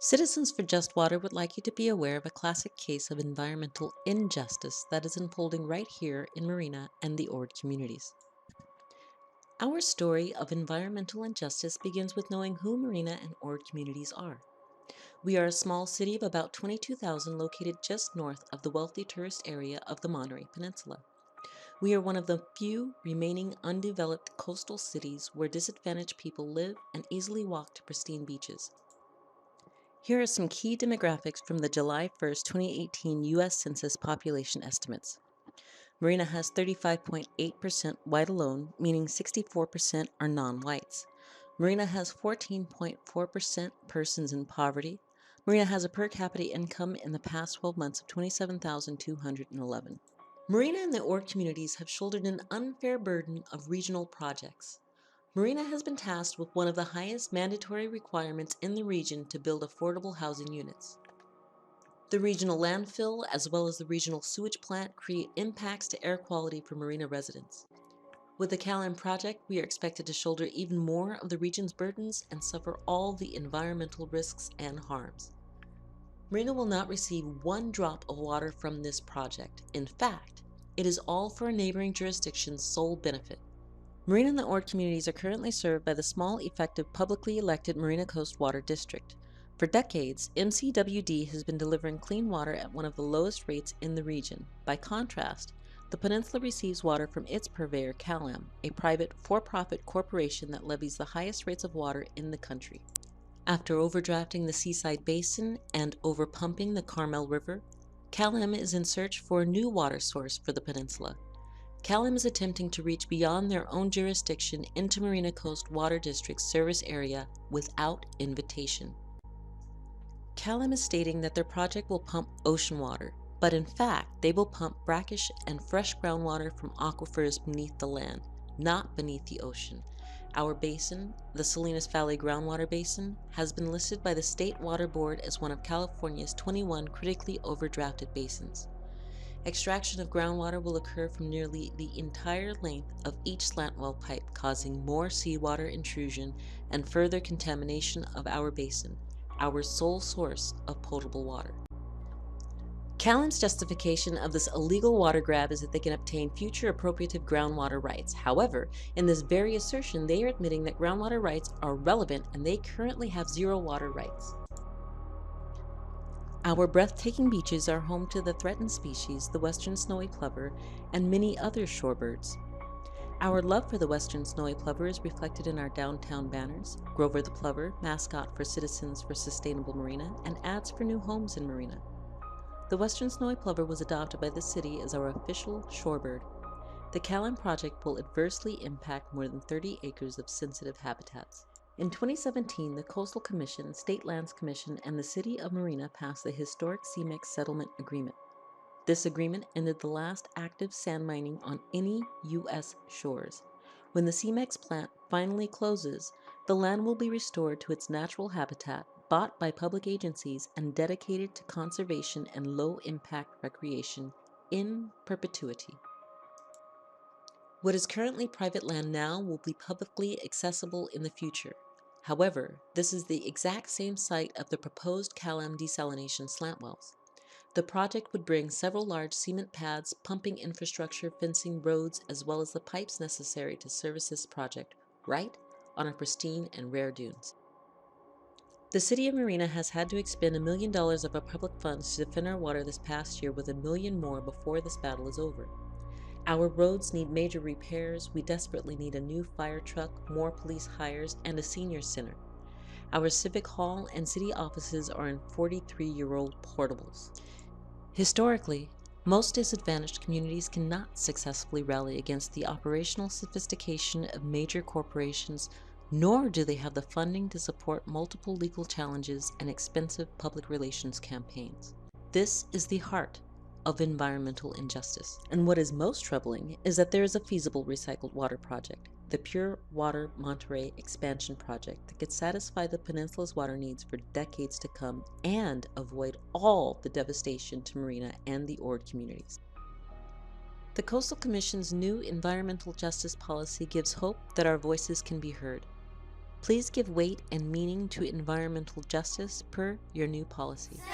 Citizens for Just Water would like you to be aware of a classic case of environmental injustice that is unfolding right here in Marina and the Ord communities. Our story of environmental injustice begins with knowing who Marina and Ord communities are. We are a small city of about 22,000 located just north of the wealthy tourist area of the Monterey Peninsula. We are one of the few remaining undeveloped coastal cities where disadvantaged people live and easily walk to pristine beaches. Here are some key demographics from the July 1st, 2018 U.S. Census population estimates. Marina has 35.8% white alone, meaning 64% are non-whites. Marina has 14.4% persons in poverty. Marina has a per capita income in the past 12 months of $27,211. Marina and the Ord communities have shouldered an unfair burden of regional projects. Marina has been tasked with one of the highest mandatory requirements in the region to build affordable housing units. The regional landfill, as well as the regional sewage plant, create impacts to air quality for Marina residents. With the CalAm project, we are expected to shoulder even more of the region's burdens and suffer all the environmental risks and harms. Marina will not receive one drop of water from this project. In fact, it is all for a neighboring jurisdiction's sole benefit. Marina and the Ord communities are currently served by the small, effective, publicly elected Marina Coast Water District. For decades, MCWD has been delivering clean water at one of the lowest rates in the region. By contrast, the peninsula receives water from its purveyor, CalAm, a private, for-profit corporation that levies the highest rates of water in the country. After overdrafting the Seaside Basin and overpumping the Carmel River, CalAm is in search for a new water source for the peninsula. CalAm is attempting to reach beyond their own jurisdiction into Marina Coast Water District's service area without invitation. CalAm is stating that their project will pump ocean water, but in fact, they will pump brackish and fresh groundwater from aquifers beneath the land, not beneath the ocean. Our basin, the Salinas Valley Groundwater Basin, has been listed by the State Water Board as one of California's 21 critically overdrafted basins. Extraction of groundwater will occur from nearly the entire length of each slant well pipe, causing more seawater intrusion and further contamination of our basin, our sole source of potable water. CalAm's justification of this illegal water grab is that they can obtain future appropriative groundwater rights. However, in this very assertion, they are admitting that groundwater rights are relevant and they currently have zero water rights. Our breathtaking beaches are home to the threatened species, the western snowy plover, and many other shorebirds. Our love for the western snowy plover is reflected in our downtown banners: Grover the Plover, mascot for Citizens for Sustainable Marina, and ads for new homes in Marina. The western snowy plover was adopted by the city as our official shorebird. The CalAm project will adversely impact more than 30 acres of sensitive habitats. In 2017, the Coastal Commission, State Lands Commission, and the City of Marina passed the historic CMEX Settlement Agreement. This agreement ended the last active sand mining on any U.S. shores. When the CMEX plant finally closes, the land will be restored to its natural habitat, bought by public agencies, and dedicated to conservation and low-impact recreation in perpetuity. What is currently private land now will be publicly accessible in the future. However, this is the exact same site of the proposed CalAm desalination slant wells. The project would bring several large cement pads, pumping infrastructure, fencing, roads, as well as the pipes necessary to service this project right on our pristine and rare dunes. The City of Marina has had to expend $1 million of our public funds to defend our water this past year, with $1 million more before this battle is over. Our roads need major repairs. We desperately need a new fire truck, more police hires, and a senior center. Our civic hall and city offices are in 43-year-old portables. Historically, most disadvantaged communities cannot successfully rally against the operational sophistication of major corporations, nor do they have the funding to support multiple legal challenges and expensive public relations campaigns. This is the heart of environmental injustice. And what is most troubling is that there is a feasible recycled water project, the Pure Water Monterey Expansion Project, that could satisfy the peninsula's water needs for decades to come and avoid all the devastation to Marina and the Ord communities. The Coastal Commission's new environmental justice policy gives hope that our voices can be heard. Please give weight and meaning to environmental justice per your new policy.